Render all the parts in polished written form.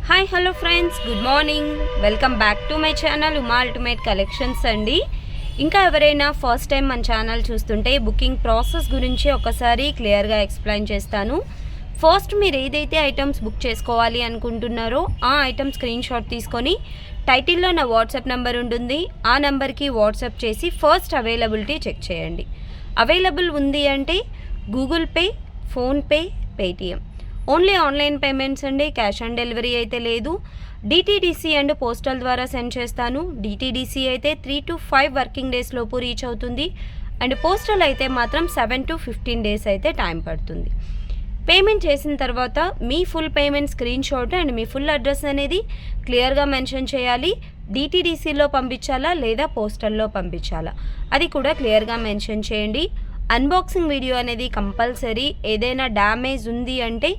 Hi hello friends, good morning. Welcome back to my channel Uma ultimate collections అండి. ఇంకా ఎవరైనా first time మన channel చూస్తుంటే బుకింగ్ ప్రాసెస్ గురించి ఒకసారి క్లియర్గా ఎక్స్ప్లెయిన్ చేస్తాను. ఫస్ట్ మీరు ఏదైతే ఐటమ్స్ బుక్ చేసుకోవాలి అనుకుంటున్నారో ఆ ఐటమ్ స్క్రీన్ షాట్ తీసుకొని టైటిల్లో నా వాట్సాప్ నెంబర్ ఉంటుంది, ఆ నెంబర్కి వాట్సాప్ చేసి ఫస్ట్ అవైలబిలిటీ చెక్ చేయండి. అవైలబుల్ ఉంది అంటే Google Pay, PhonePe, Paytm only online payments అండి. క్యాష్ ఆన్ డెలివరీ అయితే లేదు. డిటీడీసీ అండ్ పోస్టల్ ద్వారా సెండ్ చేస్తాను. డిటీడీసీ అయితే 3 to 5 వర్కింగ్ డేస్ లోపు రీచ్ అవుతుంది అండ్ పోస్టల్ అయితే మాత్రం 7 to 15 డేస్ అయితే టైం పడుతుంది. పేమెంట్ చేసిన తర్వాత మీ full payment screenshot and మీ ఫుల్ అడ్రస్ అనేది క్లియర్గా మెన్షన్ చేయాలి. డిటీడీసీలో పంపించాలా లేదా పోస్టల్లో పంపించాలా అది కూడా క్లియర్గా మెన్షన్ చేయండి. అన్బాక్సింగ్ వీడియో అనేది కంపల్సరీ. ఏదైనా డ్యామేజ్ ఉంది అంటే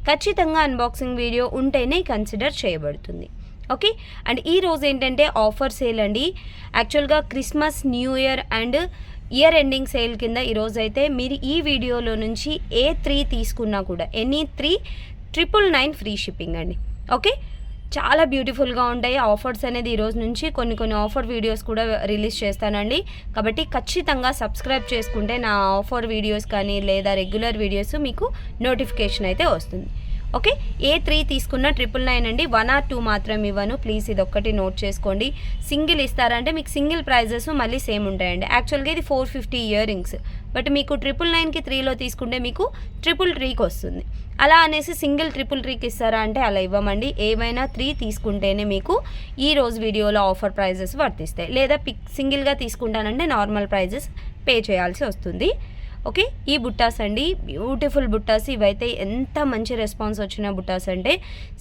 ఖచ్చితంగా అన్బాక్సింగ్ వీడియో ఉంటేనే కన్సిడర్ చేయబడుతుంది. ఓకే. అండ్ ఈరోజు ఏంటంటే ఆఫర్ సేల్ అండి. యాక్చువల్గా Christmas, new year and year ending sale కింద ఈరోజు అయితే మీరు ఈ వీడియోలో నుంచి ఏ 3 తీసుకున్నా కూడా ఎనీ 3 999 ఫ్రీ షిప్పింగ్ అండి. ఓకే. చాలా బ్యూటిఫుల్గా ఉంటాయి ఆఫర్స్ అనేది. ఈరోజు నుంచి కొన్ని ఆఫర్ వీడియోస్ కూడా రిలీజ్ చేస్తానండి. కాబట్టి ఖచ్చితంగా సబ్స్క్రైబ్ చేసుకుంటే నా ఆఫర్ వీడియోస్ కానీ లేదా రెగ్యులర్ వీడియోస్ మీకు నోటిఫికేషన్ అయితే వస్తుంది. ఓకే. ఏ 3 తీసుకున్న 999 అండి. 1 or 2 మాత్రం ఇవ్వను, ప్లీజ్ ఇది ఒక్కటి నోట్ చేసుకోండి. సింగిల్ ఇస్తారంటే మీకు సింగిల్ ప్రైజెస్ మళ్ళీ సేమ్ ఉంటాయండి. యాక్చువల్గా ఇది 450 ఇయర్ రింగ్స్, బట్ మీకు 999కి 3లో తీసుకుంటే మీకు 333కి వస్తుంది. అలా అనేసి సింగిల్ 333కి ఇస్తారా అంటే అలా ఇవ్వమండి. ఏమైనా 3 తీసుకుంటేనే మీకు ఈ రోజు వీడియోలో ఆఫర్ ప్రైజెస్ వర్తిస్తాయి. లేదా సింగిల్గా తీసుకుంటానంటే నార్మల్ ప్రైజెస్ పే చేయాల్సి వస్తుంది. ఓకే. ఈ బుట్టాస్ అండి, బ్యూటిఫుల్ బుట్టాస్. ఇవైతే ఎంత మంచి రెస్పాన్స్ వచ్చిన బుట్టాస్ అంటే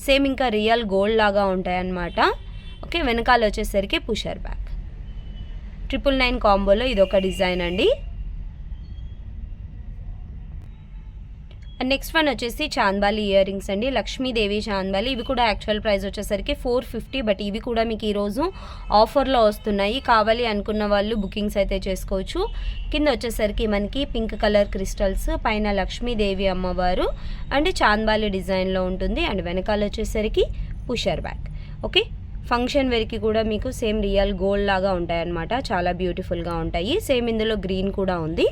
సేమ్ ఇంకా రియల్ గోల్డ్ లాగా ఉంటాయన్నమాట. ఓకే. వెనకాల వచ్చేసరికి పుషర్ బ్యాక్. 999 కాంబోలో ఇదొక డిజైన్ అండి. అండ్ నెక్స్ట్ వన్ వచ్చేసి చాంద్బాలి ఇయర్ రింగ్స్ అండి. లక్ష్మీదేవి చాంద్బాలి. ఇవి కూడా యాక్చువల్ ప్రైస్ వచ్చేసరికి 450, బట్ ఇవి కూడా మీకు ఈరోజు ఆఫర్లో వస్తున్నాయి. కావాలి అనుకున్న వాళ్ళు బుకింగ్స్ అయితే చేసుకోవచ్చు. కింద వచ్చేసరికి మనకి పింక్ కలర్ క్రిస్టల్స్, పైన లక్ష్మీదేవి అమ్మవారు అండ్ చాంద్బాలి డిజైన్లో ఉంటుంది. అండ్ వెనకాల వచ్చేసరికి పుషర్ బ్యాక్. ఓకే. ఫంక్షన్ వేర్కి కూడా మీకు సేమ్ రియల్ గోల్డ్ లాగా ఉంటాయి అన్నమాట. చాలా బ్యూటిఫుల్గా ఉంటాయి. సేమ్ ఇందులో గ్రీన్ కూడా ఉంది.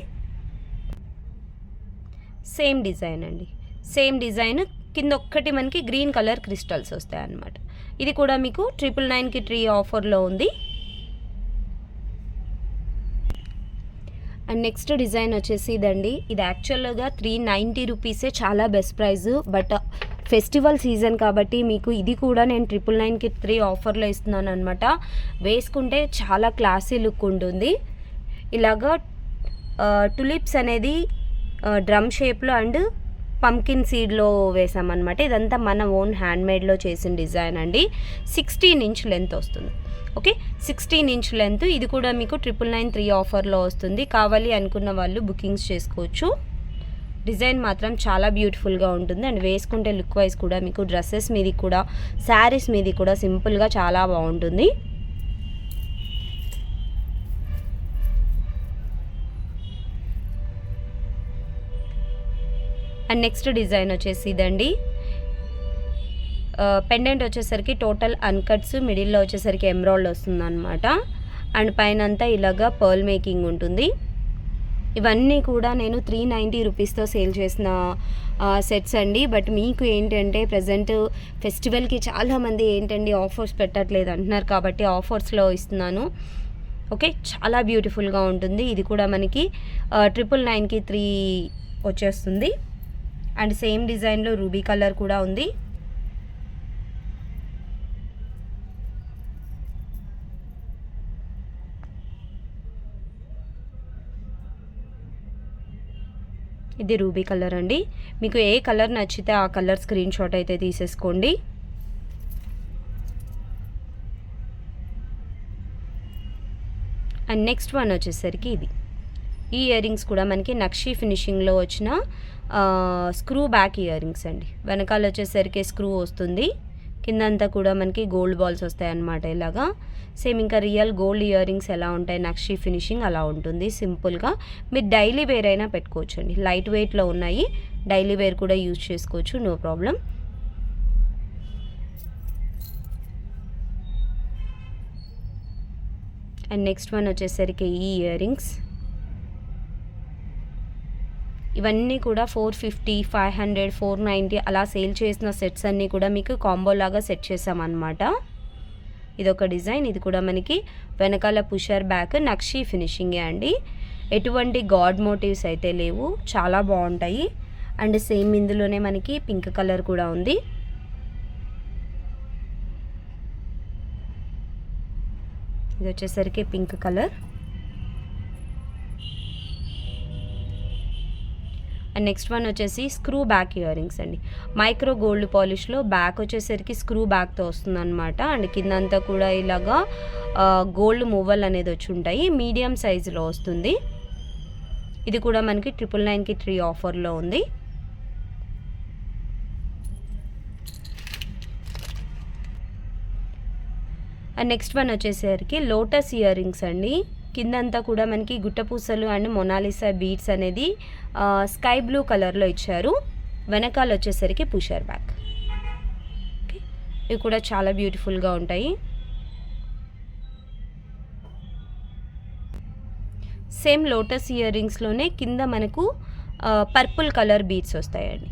సేమ్ డిజైన్ అండి, సేమ్ డిజైన్. కింద ఒక్కటి మనకి గ్రీన్ కలర్ క్రిస్టల్స్ వస్తాయి అన్నమాట. ఇది కూడా మీకు 999కి 3 ఆఫర్లో ఉంది. అండ్ నెక్స్ట్ డిజైన్ వచ్చేసి ఇదండి. ఇది యాక్చువల్గా 390 రూపీసే, చాలా best price. But festival season కాబట్టి మీకు ఇది కూడా నేను 999కి 3 ఆఫర్లో ఇస్తున్నాను అనమాట. వేసుకుంటే చాలా క్లాసీ లుక్ ఉంటుంది. ఇలాగా టులిప్స్ అనేది డ్రమ్ షేప్లో అండ్ పంకిన్ సీడ్లో వేసామన్నమాట. ఇదంతా మన ఓన్ హ్యాండ్మేడ్లో చేసిన డిజైన్ అండి. 16 ఇంచ్ లెంత్ వస్తుంది. ఓకే. 16 inch length. ఇది కూడా మీకు 999 3 ఆఫర్లో వస్తుంది. కావాలి అనుకున్న వాళ్ళు బుకింగ్స్ చేసుకోవచ్చు. డిజైన్ మాత్రం చాలా బ్యూటిఫుల్గా ఉంటుంది అండ్ వేసుకుంటే లుక్ వైజ్ కూడా మీకు డ్రెస్సెస్ మీది కూడా శారీస్ మీది కూడా సింపుల్గా చాలా బాగుంటుంది. అండ్ నెక్స్ట్ డిజైన్ వచ్చేసి ఇదండి. పెండెంట్ వచ్చేసరికి టోటల్ అన్కట్స్, మిడిల్లో వచ్చేసరికి ఎమ్రాల్డ్ వస్తుంది అనమాట. అండ్ పైన అంతా ఇలాగా పర్ల్ మేకింగ్ ఉంటుంది. ఇవన్నీ కూడా నేను 390 రూపీస్తో సేల్ చేసిన సెట్స్ అండి. బట్ మీకు ఏంటంటే ప్రజెంట్ ఫెస్టివల్కి చాలామంది ఏంటండి ఆఫర్స్ పెట్టట్లేదు అంటున్నారు, కాబట్టి ఆఫర్స్లో ఇస్తున్నాను. ఓకే. చాలా బ్యూటిఫుల్గా ఉంటుంది. ఇది కూడా మనకి 999కి 3 వచ్చేస్తుంది. అండ్ సేమ్ డిజైన్లో రూబీ కలర్ కూడా ఉంది. ఇది రూబీ కలర్ అండి. మీకు ఏ కలర్ నచ్చితే ఆ కలర్ స్క్రీన్ షాట్ అయితే తీసేసుకోండి. అండ్ నెక్స్ట్ వన్ వచ్చేసరికి ఇది. ఈ ఇయర్ రింగ్స్ కూడా మనకి నక్షి ఫినిషింగ్లో వచ్చిన స్క్రూ బ్యాక్ ఇయర్ రింగ్స్ అండి. వెనకాల వచ్చేసరికి స్క్రూ వస్తుంది. కిందంతా కూడా మనకి గోల్డ్ బాల్స్ వస్తాయి అన్నమాట. ఇలాగా సేమ్ ఇంకా రియల్ గోల్డ్ ఇయర్ రింగ్స్ ఎలా ఉంటాయి నక్షి ఫినిషింగ్ అలా ఉంటుంది. సింపుల్గా మీరు డైలీ వేర్ అయినా పెట్టుకోవచ్చు అండి. లైట్ వెయిట్లో ఉన్నాయి, డైలీ వేర్ కూడా యూజ్ చేసుకోవచ్చు, no problem. And next one వచ్చేసరికి ఈ ఇయర్ రింగ్స్. ఇవన్నీ కూడా 450, 500, 490 అలా సేల్ చేసిన సెట్స్ అన్నీ కూడా మీకు కాంబో లాగా సెట్ చేసామన్నమాట. ఇదొక డిజైన్. ఇది కూడా మనకి వెనకాల పుషర్ బ్యాక్ నక్షి ఫినిషింగే అండి. ఎటువంటి గాడ్ మోటివ్స్ అయితే లేవు, చాలా బాగుంటాయి. అండ్ సేమ్ ఇందులోనే మనకి పింక్ కలర్ కూడా ఉంది. ఇది వచ్చేసరికి pink colour. And next one వచ్చేసి స్క్రూ బ్యాక్ ఇయర్ రింగ్స్ అండి. మైక్రో గోల్డ్ పాలిష్లో బ్యాక్ వచ్చేసరికి స్క్రూ బ్యాక్తో వస్తుంది అనమాట. అండ్ కిందంతా కూడా ఇలాగా గోల్డ్ మూవల్ అనేది వచ్చి ఉంటాయి. మీడియం సైజులో వస్తుంది. ఇది కూడా మనకి 999కి 3 ఆఫర్లో ఉంది. అండ్ నెక్స్ట్ వన్ వచ్చేసరికి లోటస్ ఇయర్ రింగ్స్ అండి. కిందంతా కూడా మనకి గుట్టపూసలు అండ్ మొనాలిసా బీడ్స్ అనేది స్కై బ్లూ కలర్లో ఇచ్చారు. వెనకాల వచ్చేసరికి పుషర్ బ్యాక్. ఓకే, ఇవి కూడా చాలా బ్యూటిఫుల్గా ఉంటాయి. సేమ్ లోటస్ ఇయర్ రింగ్స్లోనే కింద మనకు పర్పుల్ కలర్ బీడ్స్ వస్తాయండి.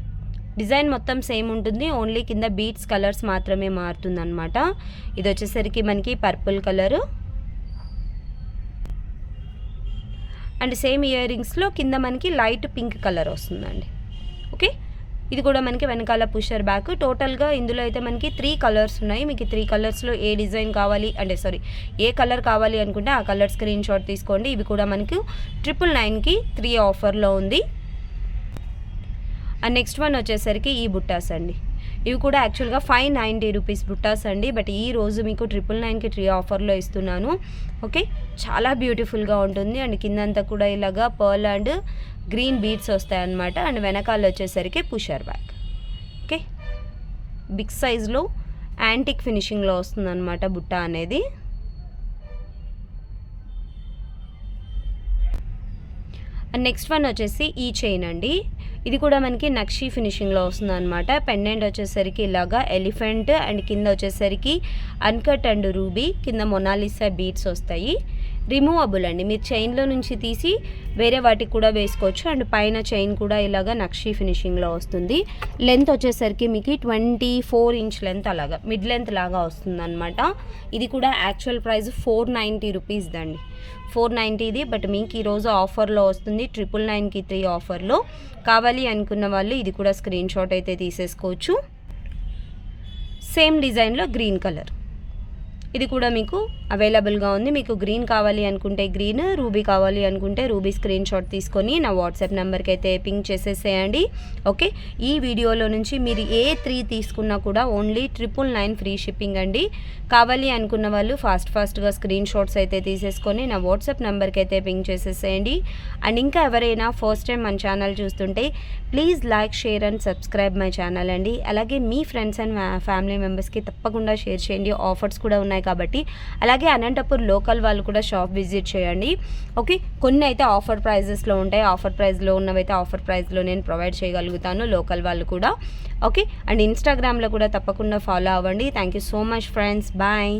డిజైన్ మొత్తం సేమ్ ఉంటుంది, ఓన్లీ కింద బీడ్స్ కలర్స్ మాత్రమే మారుతుంది అనమాట. ఇది వచ్చేసరికి మనకి purple colour. And same ear రింగ్స్లో కింద మనకి లైట్ పింక్ కలర్ వస్తుందండి. ఓకే, ఇది కూడా మనకి వెనకాల పుషర్ బ్యాక్. టోటల్గా ఇందులో అయితే మనకి 3 కలర్స్ ఉన్నాయి. మీకు 3 కలర్స్లో ఏ డిజైన్ కావాలి ఏ కలర్ కావాలి అనుకుంటే ఆ కలర్ స్క్రీన్ షాట్ తీసుకోండి. ఇవి కూడా మనకి 999కి 3 ఆఫర్లో ఉంది. అండ్ నెక్స్ట్ వన్ వచ్చేసరికి ఈ బుట్టాస్ అండి. ఇవి కూడా యాక్చువల్గా 590 రూపీస్ బుట్టాస్ అండి. బట్ ఈ రోజు మీకు 999కి 3 ఆఫర్లో ఇస్తున్నాను. ఓకే, చాలా బ్యూటిఫుల్గా ఉంటుంది. అండ్ కిందంతా కూడా ఇలాగా పర్ల్ అండ్ గ్రీన్ బీడ్స్ వస్తాయన్నమాట. అండ్ వెనకాల వచ్చేసరికి పుషర్ బ్యాక్. ఓకే, బిగ్ సైజ్లో యాంటిక్ ఫినిషింగ్లో వస్తుందన్నమాట బుట్ట అనేది. అండ్ నెక్స్ట్ వన్ వచ్చేసి ఈ చైన్ అండి. ఇది కూడా మనకి నక్షి ఫినిషింగ్లో వస్తుంది అనమాట. పెండెంట్ వచ్చేసరికి ఇలాగా ఎలిఫెంట్ అండ్ కింద వచ్చేసరికి అన్కట్ అండ్ రూబీ, కింద మొనాలిసా బీడ్స్ వస్తాయి. రిమూవబుల్ అండి, మీరు చైన్లో నుంచి తీసి వేరే వాటికి కూడా వేసుకోవచ్చు. అండ్ పైన చైన్ కూడా ఇలాగా నక్షి ఫినిషింగ్లో వస్తుంది. లెంత్ వచ్చేసరికి మీకు 24 ఇంచ్ లెంత్ అలాగా మిడ్ లెంత్ లాగా వస్తుంది అనమాట. ఇది కూడా actual price 490 rupees Dandi. 490 but మీకు ఈరోజు ఆఫర్లో వస్తుంది 999కి 3 ఆఫర్లో. కావాలి అనుకున్న వాళ్ళు ఇది కూడా స్క్రీన్ షాట్ అయితే తీసేసుకోవచ్చు. సేమ్ డిజైన్లో గ్రీన్ కలర్, ఇది కూడా మీకు అవైలబుల్గా ఉంది. మీకు గ్రీన్ కావాలి అనుకుంటే గ్రీన్, రూబీ కావాలి అనుకుంటే రూబీ స్క్రీన్ షాట్ తీసుకొని నా వాట్సాప్ నెంబర్కి అయితే పింక్ చేసేసేయండి. ఓకే, ఈ వీడియోలో నుంచి మీరు ఏ 3 తీసుకున్నా కూడా ఓన్లీ 999 ఫ్రీ షిప్పింగ్ అండి. కావాలి అనుకున్న వాళ్ళు ఫాస్ట్గా స్క్రీన్ షాట్స్ అయితే తీసేసుకొని నా వాట్సాప్ నెంబర్కి అయితే పింక్ చేసేసేయండి. అండ్ ఇంకా ఎవరైనా ఫస్ట్ టైం మన ఛానల్ చూస్తుంటే please like, share and subscribe my channel అండి. అలాగే మీ ఫ్రెండ్స్ అండ్ ఫ్యామిలీ మెంబర్స్కి తప్పకుండా షేర్ చేయండి. ఆఫర్స్ కూడా ఉన్నాయి కాబట్టి. అలాగే అనంతపూర్ లోకల్ వాళ్ళు కూడా షాప్ విజిట్ చేయండి. ఓకే, కొన్ని అయితే ఆఫర్ ప్రైజెస్లో ఉంటాయి. ఆఫర్ ప్రైస్లో ఉన్నవైతే ఆఫర్ ప్రైస్లో నేను ప్రొవైడ్ చేయగలుగుతాను, లోకల్ వాళ్ళు కూడా. ఓకే, అండ్ ఇన్స్టాగ్రామ్లో కూడా తప్పకుండా ఫాలో అవ్వండి. Thank you so much friends, bye.